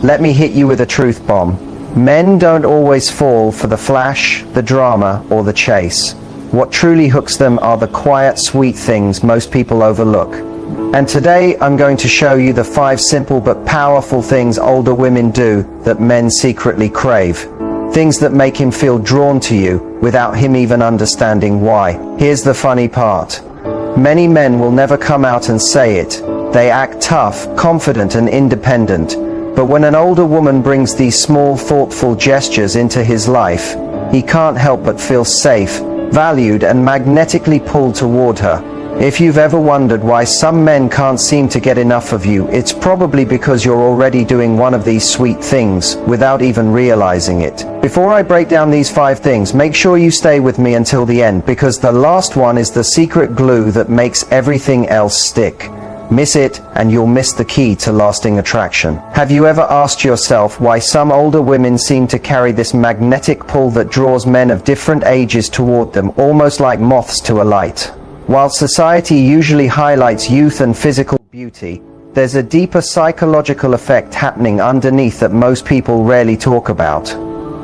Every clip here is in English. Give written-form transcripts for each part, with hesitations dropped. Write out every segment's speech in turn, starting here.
let me hit you with a truth bomb. Men don't always fall for the flash, the drama, or the chase. What truly hooks them are the quiet, sweet things most people overlook. And today I'm going to show you the 5 simple but powerful things older women do that men secretly crave. Things that make him feel drawn to you without him even understanding why. Here's the funny part. Many men will never come out and say it. They act tough, confident, and independent. But when an older woman brings these small, thoughtful gestures into his life, he can't help but feel safe, valued, and magnetically pulled toward her. If you've ever wondered why some men can't seem to get enough of you, it's probably because you're already doing one of these sweet things without even realizing it. Before I break down these 5 things, make sure you stay with me until the end, because the last one is the secret glue that makes everything else stick. Miss it, and you'll miss the key to lasting attraction. Have you ever asked yourself why some older women seem to carry this magnetic pull that draws men of different ages toward them, almost like moths to a light? While society usually highlights youth and physical beauty, there's a deeper psychological effect happening underneath that most people rarely talk about.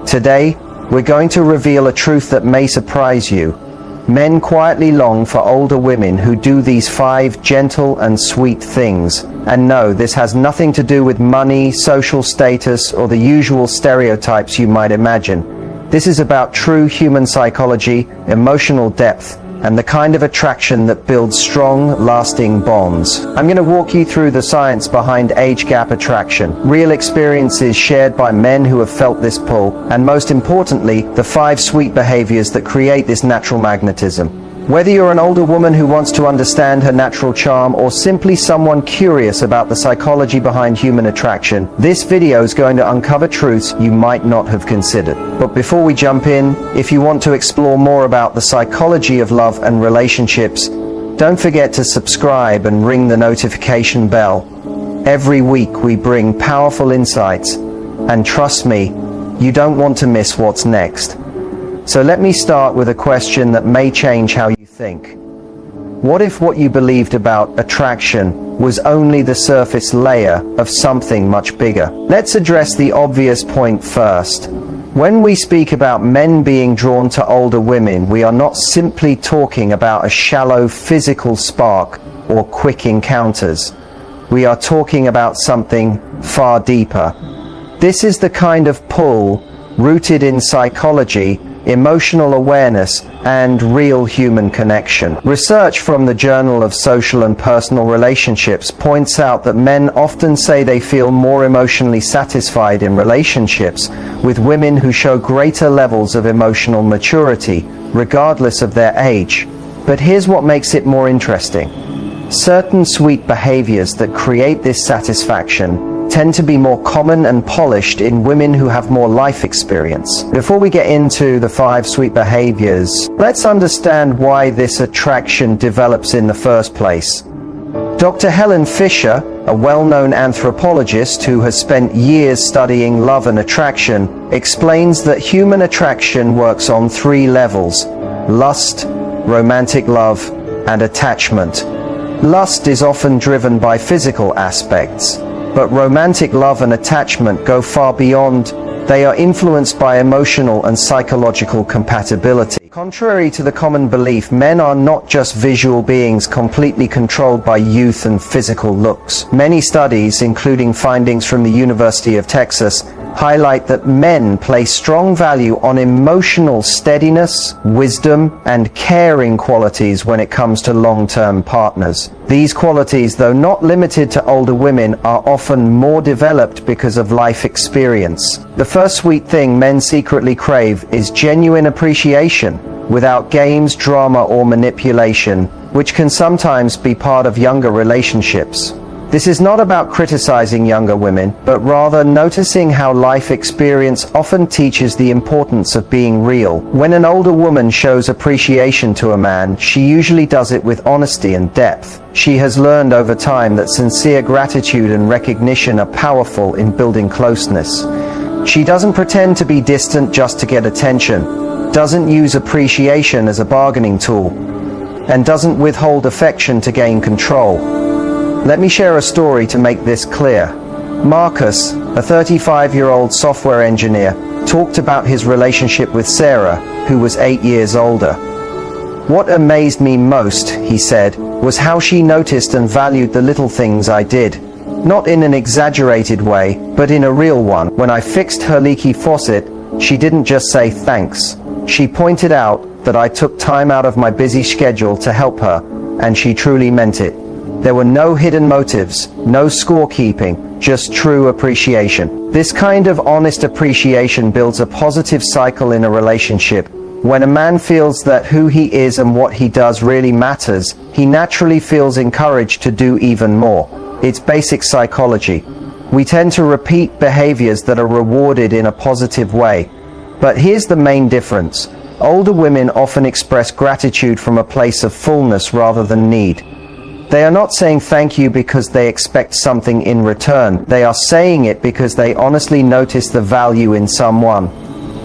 Today, we're going to reveal a truth that may surprise you. Men quietly long for older women who do these 5 gentle and sweet things. And no, this has nothing to do with money, social status, or the usual stereotypes you might imagine. This is about true human psychology, emotional depth, and the kind of attraction that builds strong, lasting bonds. I'm going to walk you through the science behind age gap attraction, real experiences shared by men who have felt this pull, and most importantly, the 5 sweet behaviors that create this natural magnetism. Whether you're an older woman who wants to understand her natural charm or simply someone curious about the psychology behind human attraction, this video is going to uncover truths you might not have considered. But before we jump in, if you want to explore more about the psychology of love and relationships, don't forget to subscribe and ring the notification bell. Every week we bring powerful insights, and trust me, you don't want to miss what's next. So let me start with a question that may change how you think. What if what you believed about attraction was only the surface layer of something much bigger? Let's address the obvious point first. When we speak about men being drawn to older women, we are not simply talking about a shallow physical spark or quick encounters. We are talking about something far deeper. This is the kind of pull rooted in psychology, emotional awareness, and real human connection. Research from the Journal of Social and Personal Relationships points out that men often say they feel more emotionally satisfied in relationships with women who show greater levels of emotional maturity, regardless of their age. But here's what makes it more interesting. Certain sweet behaviors that create this satisfaction tend to be more common and polished in women who have more life experience. Before we get into the 5 sweet behaviors, let's understand why this attraction develops in the first place. Dr. Helen Fisher, a well-known anthropologist who has spent years studying love and attraction, explains that human attraction works on 3 levels: lust, romantic love, and attachment. Lust is often driven by physical aspects, but romantic love and attachment go far beyond. They are influenced by emotional and psychological compatibility. Contrary to the common belief, men are not just visual beings completely controlled by youth and physical looks. Many studies, including findings from the University of Texas, highlight that men place strong value on emotional steadiness, wisdom, and caring qualities when it comes to long-term partners. These qualities, though not limited to older women, are often more developed because of life experience. The first sweet thing men secretly crave is genuine appreciation, without games, drama, or manipulation, which can sometimes be part of younger relationships. This is not about criticizing younger women, but rather noticing how life experience often teaches the importance of being real. When an older woman shows appreciation to a man, she usually does it with honesty and depth. She has learned over time that sincere gratitude and recognition are powerful in building closeness. She doesn't pretend to be distant just to get attention, doesn't use appreciation as a bargaining tool, and doesn't withhold affection to gain control. Let me share a story to make this clear. Marcus, a 35-year-old software engineer, talked about his relationship with Sarah, who was 8 years older. "What amazed me most," he said, "was how she noticed and valued the little things I did. Not in an exaggerated way, but in a real one. When I fixed her leaky faucet, she didn't just say thanks. She pointed out that I took time out of my busy schedule to help her, and she truly meant it. There were no hidden motives, no scorekeeping, just true appreciation." This kind of honest appreciation builds a positive cycle in a relationship. When a man feels that who he is and what he does really matters, he naturally feels encouraged to do even more. It's basic psychology. We tend to repeat behaviors that are rewarded in a positive way. But here's the main difference. Older women often express gratitude from a place of fullness rather than need. They are not saying thank you because they expect something in return. They are saying it because they honestly notice the value in someone.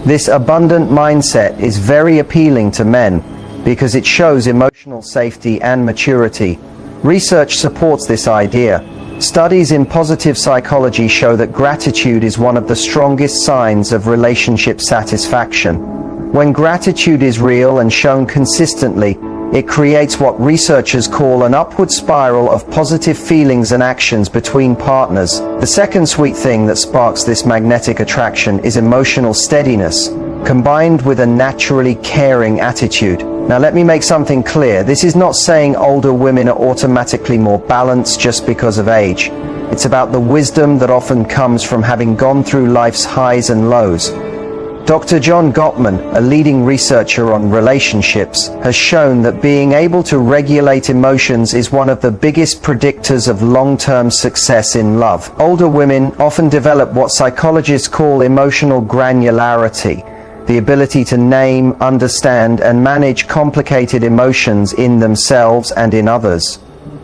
This abundant mindset is very appealing to men because it shows emotional safety and maturity. Research supports this idea. Studies in positive psychology show that gratitude is one of the strongest signs of relationship satisfaction. When gratitude is real and shown consistently, it creates what researchers call an upward spiral of positive feelings and actions between partners. The second sweet thing that sparks this magnetic attraction is emotional steadiness, combined with a naturally caring attitude. Now let me make something clear. This is not saying older women are automatically more balanced just because of age. It's about the wisdom that often comes from having gone through life's highs and lows. Dr. John Gottman, a leading researcher on relationships, has shown that being able to regulate emotions is one of the biggest predictors of long-term success in love. Older women often develop what psychologists call emotional granularity, the ability to name, understand, and manage complicated emotions in themselves and in others.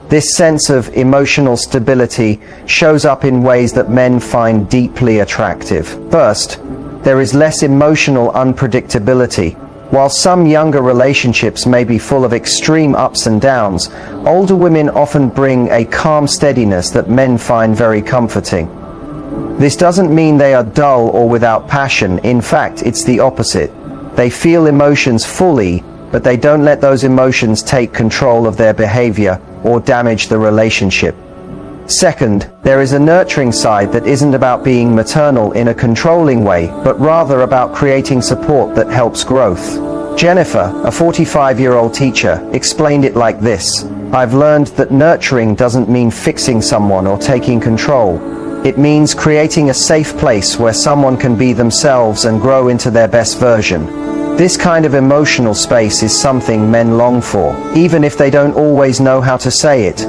This sense of emotional stability shows up in ways that men find deeply attractive. First, there is less emotional unpredictability. While some younger relationships may be full of extreme ups and downs, older women often bring a calm steadiness that men find very comforting. This doesn't mean they are dull or without passion. In fact, it's the opposite. They feel emotions fully, but they don't let those emotions take control of their behavior or damage the relationship. Second, there is a nurturing side that isn't about being maternal in a controlling way, but rather about creating support that helps growth. Jennifer, a 45-year-old teacher, explained it like this: "I've learned that nurturing doesn't mean fixing someone or taking control. It means creating a safe place where someone can be themselves and grow into their best version." This kind of emotional space is something men long for, even if they don't always know how to say it.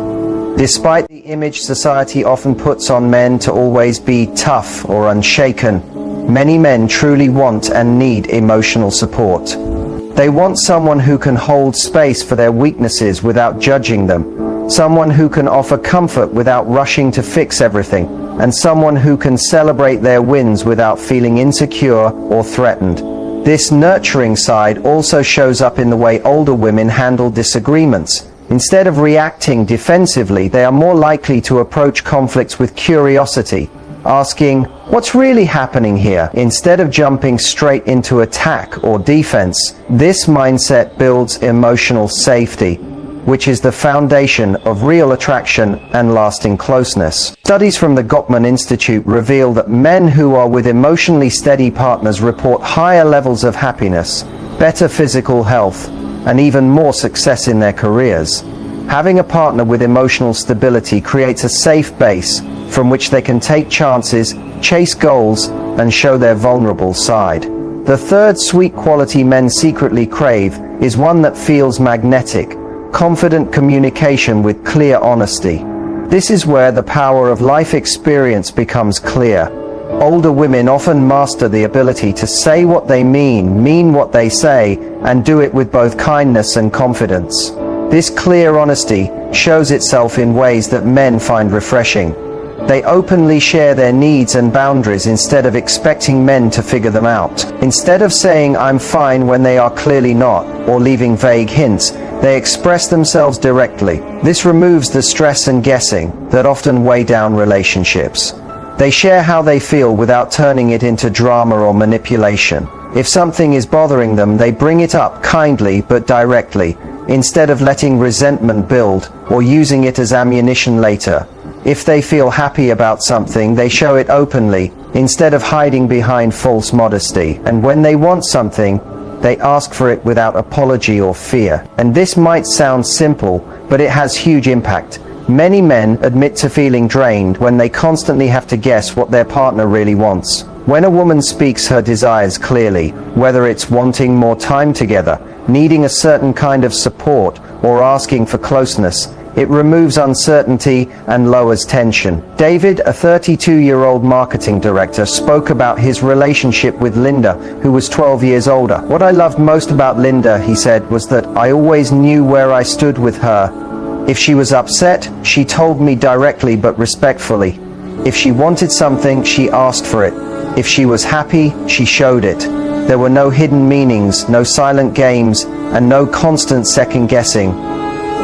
Despite the image society often puts on men to always be tough or unshaken, many men truly want and need emotional support. They want someone who can hold space for their weaknesses without judging them, someone who can offer comfort without rushing to fix everything, and someone who can celebrate their wins without feeling insecure or threatened. This nurturing side also shows up in the way older women handle disagreements. Instead of reacting defensively, they are more likely to approach conflicts with curiosity, asking, "What's really happening here?" instead of jumping straight into attack or defense. This mindset builds emotional safety, which is the foundation of real attraction and lasting closeness. Studies from the Gottman Institute reveal that men who are with emotionally steady partners report higher levels of happiness, better physical health, and even more success in their careers. Having a partner with emotional stability creates a safe base from which they can take chances, chase goals, and show their vulnerable side. The third sweet quality men secretly crave is one that feels magnetic, confident communication with clear honesty. This is where the power of life experience becomes clear. Older women often master the ability to say what they mean what they say, and do it with both kindness and confidence. This clear honesty shows itself in ways that men find refreshing. They openly share their needs and boundaries instead of expecting men to figure them out. Instead of saying "I'm fine" when they are clearly not, or leaving vague hints, they express themselves directly. This removes the stress and guessing that often weigh down relationships. They share how they feel without turning it into drama or manipulation. If something is bothering them, they bring it up kindly but directly, instead of letting resentment build or using it as ammunition later. If they feel happy about something, they show it openly, instead of hiding behind false modesty. And when they want something, they ask for it without apology or fear. And this might sound simple, but it has huge impact. Many men admit to feeling drained when they constantly have to guess what their partner really wants. When a woman speaks her desires clearly, whether it's wanting more time together, needing a certain kind of support, or asking for closeness, it removes uncertainty and lowers tension. David, a 32-year-old marketing director, spoke about his relationship with Linda, who was 12 years older. "What I loved most about Linda," he said, "was that I always knew where I stood with her. If she was upset, she told me directly but respectfully. If she wanted something, she asked for it. If she was happy, she showed it. There were no hidden meanings, no silent games, and no constant second-guessing.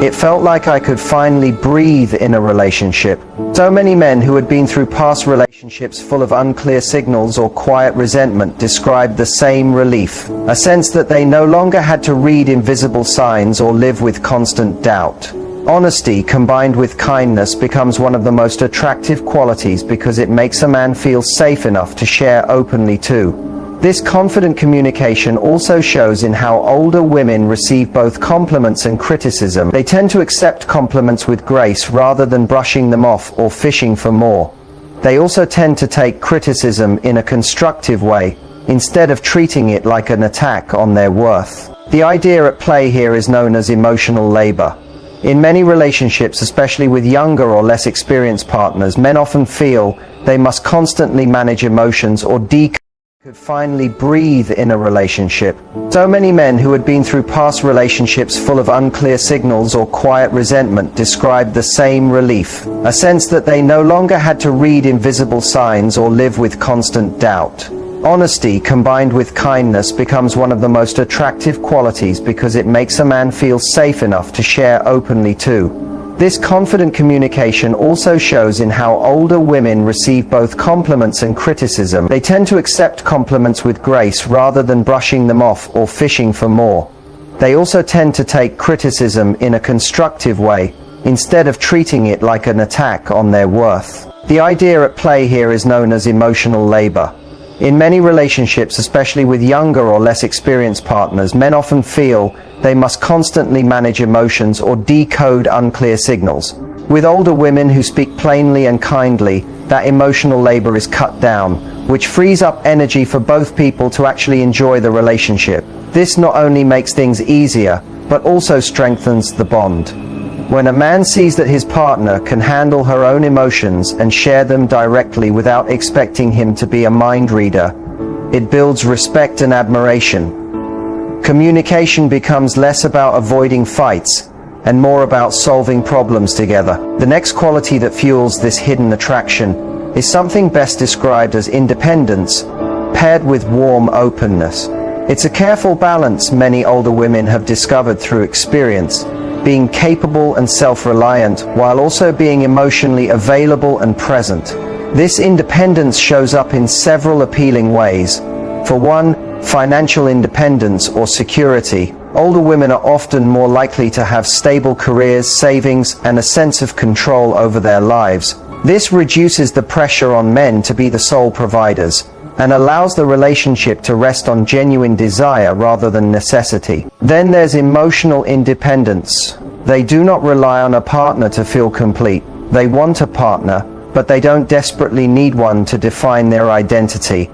It felt like I could finally breathe in a relationship." So many men who had been through past relationships full of unclear signals or quiet resentment described the same relief, a sense that they no longer had to read invisible signs or live with constant doubt. Honesty combined with kindness becomes one of the most attractive qualities because it makes a man feel safe enough to share openly too. This confident communication also shows in how older women receive both compliments and criticism. They tend to accept compliments with grace rather than brushing them off or fishing for more. They also tend to take criticism in a constructive way, instead of treating it like an attack on their worth. The idea at play here is known as emotional labor. In many relationships, especially with younger or less experienced partners, men often feel they must constantly manage emotions or could finally breathe in a relationship. So many men who had been through past relationships full of unclear signals or quiet resentment described the same relief, a sense that they no longer had to read invisible signs or live with constant doubt. Honesty combined with kindness becomes one of the most attractive qualities because it makes a man feel safe enough to share openly too. This confident communication also shows in how older women receive both compliments and criticism. They tend to accept compliments with grace rather than brushing them off or fishing for more. They also tend to take criticism in a constructive way, instead of treating it like an attack on their worth. The idea at play here is known as emotional labor. In many relationships, especially with younger or less experienced partners, men often feel they must constantly manage emotions or decode unclear signals. With older women who speak plainly and kindly, that emotional labor is cut down, which frees up energy for both people to actually enjoy the relationship. This not only makes things easier, but also strengthens the bond. When a man sees that his partner can handle her own emotions and share them directly without expecting him to be a mind reader, it builds respect and admiration. Communication becomes less about avoiding fights and more about solving problems together. The next quality that fuels this hidden attraction is something best described as independence, paired with warm openness. It's a careful balance many older women have discovered through experience, being capable and self-reliant while also being emotionally available and present. This independence shows up in several appealing ways. For one, financial independence or security. Older women are often more likely to have stable careers, savings, and a sense of control over their lives. This reduces the pressure on men to be the sole providers and allows the relationship to rest on genuine desire rather than necessity. Then there's emotional independence. They do not rely on a partner to feel complete. They want a partner, but they don't desperately need one to define their identity.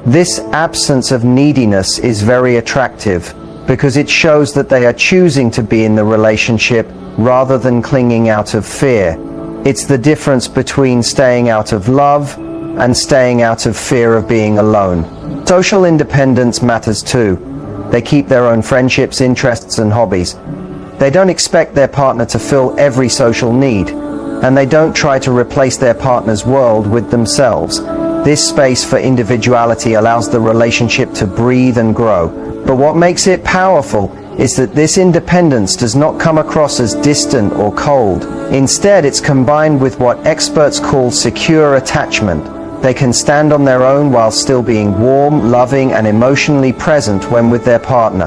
This absence of neediness is very attractive because it shows that they are choosing to be in the relationship rather than clinging out of fear. It's the difference between staying out of love and staying out of fear of being alone. Social independence matters too. They keep their own friendships, interests, and hobbies. They don't expect their partner to fill every social need, and they don't try to replace their partner's world with themselves. This space for individuality allows the relationship to breathe and grow. But what makes it powerful is that this independence does not come across as distant or cold. Instead, it's combined with what experts call secure attachment. They can stand on their own while still being warm, loving, and emotionally present when with their partner.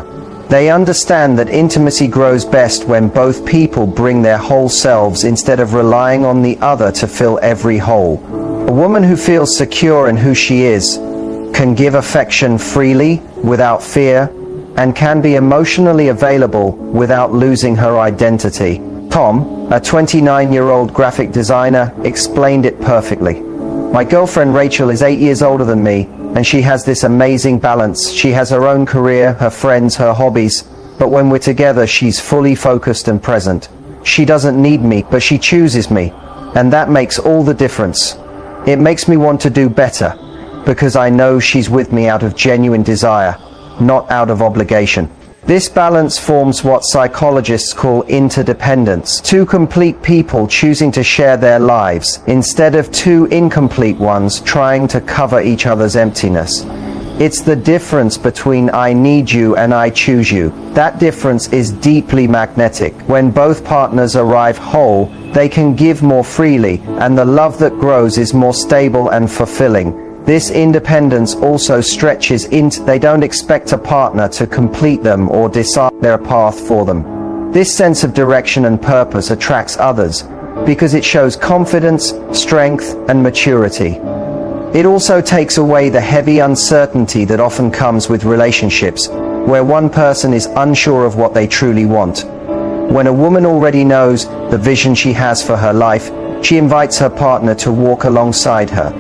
They understand that intimacy grows best when both people bring their whole selves instead of relying on the other to fill every hole. A woman who feels secure in who she is can give affection freely, without fear, and can be emotionally available without losing her identity. Tom, a 29-year-old graphic designer, explained it perfectly. My girlfriend Rachel is 8 years older than me, and she has this amazing balance. She has her own career, her friends, her hobbies, but when we're together, she's fully focused and present. She doesn't need me, but she chooses me, and that makes all the difference. It makes me want to do better, because I know she's with me out of genuine desire, not out of obligation. This balance forms what psychologists call interdependence, two complete people choosing to share their lives, instead of two incomplete ones trying to cover each other's emptiness. It's the difference between I need you and I choose you. That difference is deeply magnetic. When both partners arrive whole, they can give more freely, and the love that grows is more stable and fulfilling. This independence also stretches into they don't expect a partner to complete them or decide their path for them. This sense of direction and purpose attracts others because it shows confidence, strength, and maturity. It also takes away the heavy uncertainty that often comes with relationships, where one person is unsure of what they truly want. When a woman already knows the vision she has for her life, she invites her partner to walk alongside her,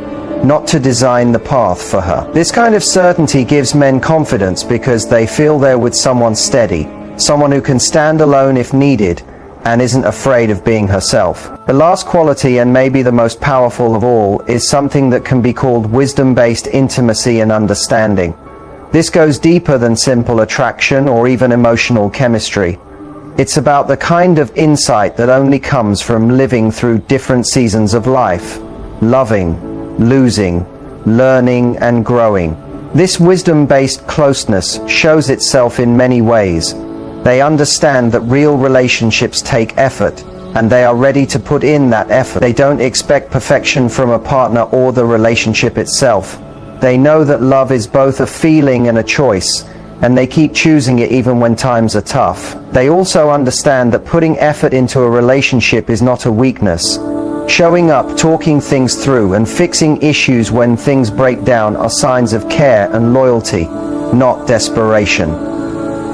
not to design the path for her. This kind of certainty gives men confidence because they feel they're with someone steady, someone who can stand alone if needed, and isn't afraid of being herself. The last quality, and maybe the most powerful of all, is something that can be called wisdom-based intimacy and understanding. This goes deeper than simple attraction or even emotional chemistry. It's about the kind of insight that only comes from living through different seasons of life, loving, losing, learning, and growing. This wisdom-based closeness shows itself in many ways. They understand that real relationships take effort, and they are ready to put in that effort. They don't expect perfection from a partner or the relationship itself. They know that love is both a feeling and a choice, and they keep choosing it even when times are tough. They also understand that putting effort into a relationship is not a weakness. Showing up, talking things through, and fixing issues when things break down are signs of care and loyalty, not desperation.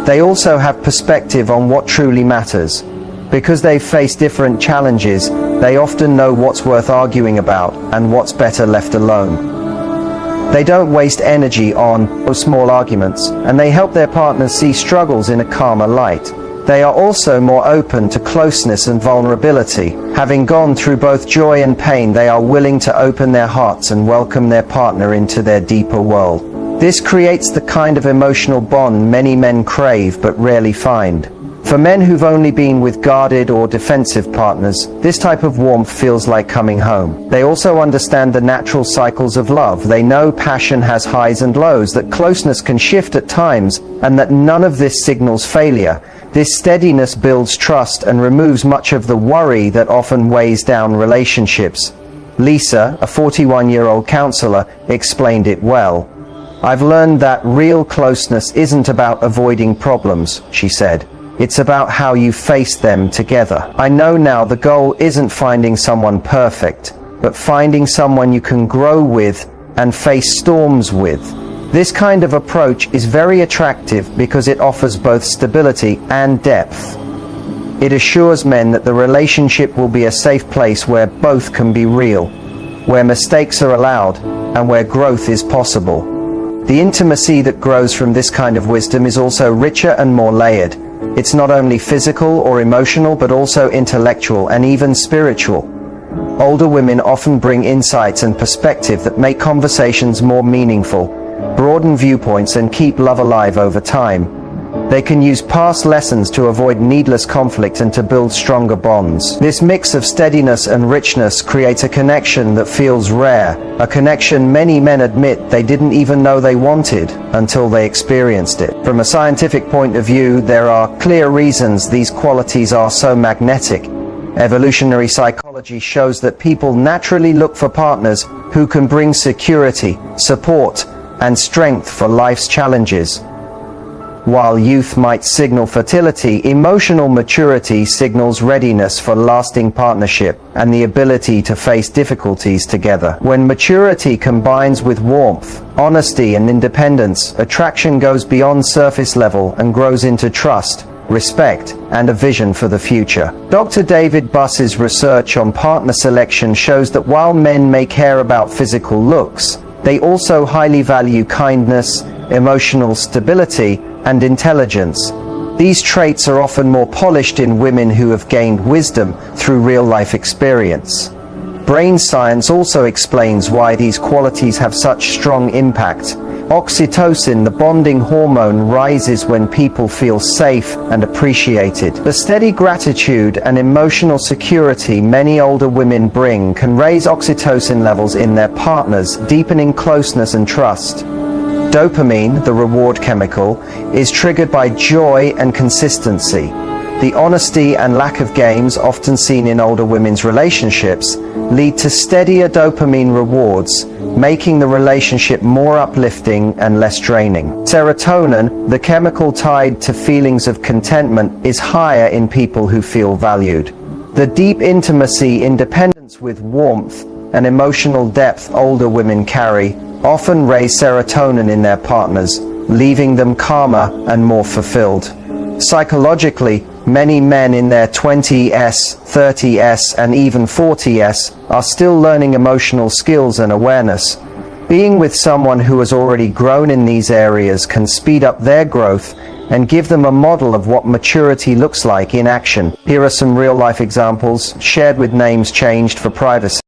They also have perspective on what truly matters. Because they've faced different challenges, they often know what's worth arguing about and what's better left alone. They don't waste energy on small arguments, and they help their partners see struggles in a calmer light. They are also more open to closeness and vulnerability. Having gone through both joy and pain, they are willing to open their hearts and welcome their partner into their deeper world. This creates the kind of emotional bond many men crave but rarely find. For men who've only been with guarded or defensive partners, this type of warmth feels like coming home. They also understand the natural cycles of love. They know passion has highs and lows, that closeness can shift at times, and that none of this signals failure. This steadiness builds trust and removes much of the worry that often weighs down relationships. Lisa, a 41-year-old counselor, explained it well. "I've learned that real closeness isn't about avoiding problems," she said. "It's about how you face them together. I know now the goal isn't finding someone perfect, but finding someone you can grow with and face storms with." This kind of approach is very attractive because it offers both stability and depth. It assures men that the relationship will be a safe place where both can be real, where mistakes are allowed, and where growth is possible. The intimacy that grows from this kind of wisdom is also richer and more layered. It's not only physical or emotional, but also intellectual and even spiritual. Older women often bring insights and perspective that make conversations more meaningful, broaden viewpoints, and keep love alive over time. They can use past lessons to avoid needless conflict and to build stronger bonds. This mix of steadiness and richness creates a connection that feels rare, a connection many men admit they didn't even know they wanted until they experienced it. From a scientific point of view, there are clear reasons these qualities are so magnetic. Evolutionary psychology shows that people naturally look for partners who can bring security, support, and strength for life's challenges. While youth might signal fertility, emotional maturity signals readiness for lasting partnership and the ability to face difficulties together. When maturity combines with warmth, honesty, and independence, attraction goes beyond surface level and grows into trust, respect, and a vision for the future. Dr. David Buss's research on partner selection shows that while men may care about physical looks, they also highly value kindness, emotional stability, and intelligence. These traits are often more polished in women who have gained wisdom through real-life experience. Brain science also explains why these qualities have such strong impact. Oxytocin, the bonding hormone, rises when people feel safe and appreciated. The steady gratitude and emotional security many older women bring can raise oxytocin levels in their partners, deepening closeness and trust. Dopamine, the reward chemical, is triggered by joy and consistency. The honesty and lack of games often seen in older women's relationships lead to steadier dopamine rewards, making the relationship more uplifting and less draining. Serotonin, the chemical tied to feelings of contentment, is higher in people who feel valued. The deep intimacy, independence with warmth, and emotional depth older women carry often raise serotonin in their partners, leaving them calmer and more fulfilled. Psychologically, many men in their 20s, 30s, and even 40s are still learning emotional skills and awareness. Being with someone who has already grown in these areas can speed up their growth and give them a model of what maturity looks like in action. Here are some real-life examples, shared with names changed for privacy.